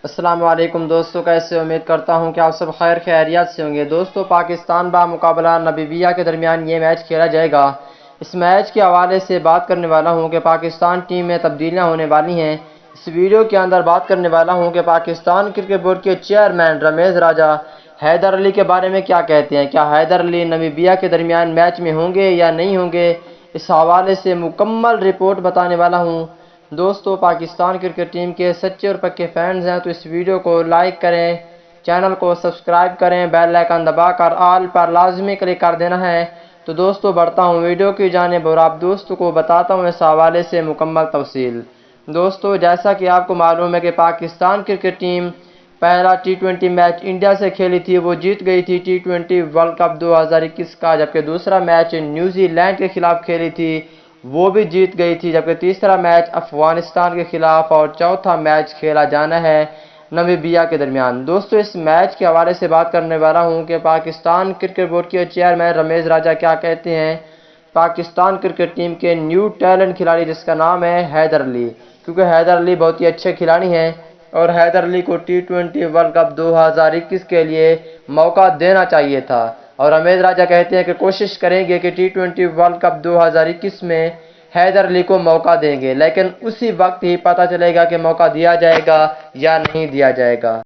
السلام علیکم دوستو، کیسے امید کرتا ہوں کہ آپ سب خیر خیریت سے ہوں گے۔ دوستو، پاکستان بمقابلہ نمیبیا کے درمیان یہ میچ کھیلا جائے گا۔ اس میچ کے حوالے سے بات کرنے والا ہوں کہ پاکستان ٹیم میں تبدیلیاں ہونے والی ہیں۔ اس ویڈیو کے اندر بات کرنے والا ہوں کہ پاکستان کرکٹ بورڈ کے چیئرمین رمیز راجہ حیدر علی کے بارے میں کیا کہتے ہیں۔ کیا حیدر علی نمیبیا کے درمیان میچ میں ہوں گے یا نہیں ہوں گے، اس حوالے سے مکمل رپورٹ بتانے والا ہوں۔ دوستو، پاکستان کرکٹ ٹیم کے سچے اور پکے فینز ہیں تو اس ویڈیو کو لائک کریں، چینل کو سبسکرائب کریں، بیل آئیکن دبا کر آل پر لازمی کلک کر دینا ہے۔ تو دوستو، بڑھتا ہوں ویڈیو کی جانب اور آپ دوستوں کو بتاتا ہوں اس حوالے سے مکمل تفصیل۔ دوستو، جیسا کہ آپ کو معلوم ہے کہ پاکستان کرکٹ ٹیم پہلا ٹی20 میچ انڈیا سے کھیلی تھی، وہ جیت گئی تھی ٹی20 ورلڈ کپ 2021 کا، جبکہ دوسرا میچ نیوزی لینڈ کے خلاف کھیلی تھی، وہ بھی جیت گئی تھی، جبکہ تیسرا میچ افغانستان کے خلاف اور چوتھا میچ کھیلا جانا ہے نمیبیا کے درمیان۔ دوستو، اس میچ کے حوالے سے بات کرنے والا ہوں کہ پاکستان کرکٹ بورڈ کے چیئرمین رمیز راجہ کیا کہتے ہیں۔ پاکستان کرکٹ ٹیم کے نیو ٹیلنٹ کھلاڑی جس کا نام ہے حیدر علی، کیونکہ حیدر علی بہت ہی اچھے کھلاڑی ہیں اور حیدر علی کو ٹی20 ورلڈ کپ 2021 کے لیے موقع دینا چاہیے تھا، اور رمیز راجہ کہتے ہیں کہ کوشش کریں گے کہ ٹی20 ورلڈ کپ 2021 میں حیدر علی کو موقع دیں گے، لیکن اسی وقت ہی پتہ چلے گا کہ موقع دیا جائے گا یا نہیں دیا جائے گا۔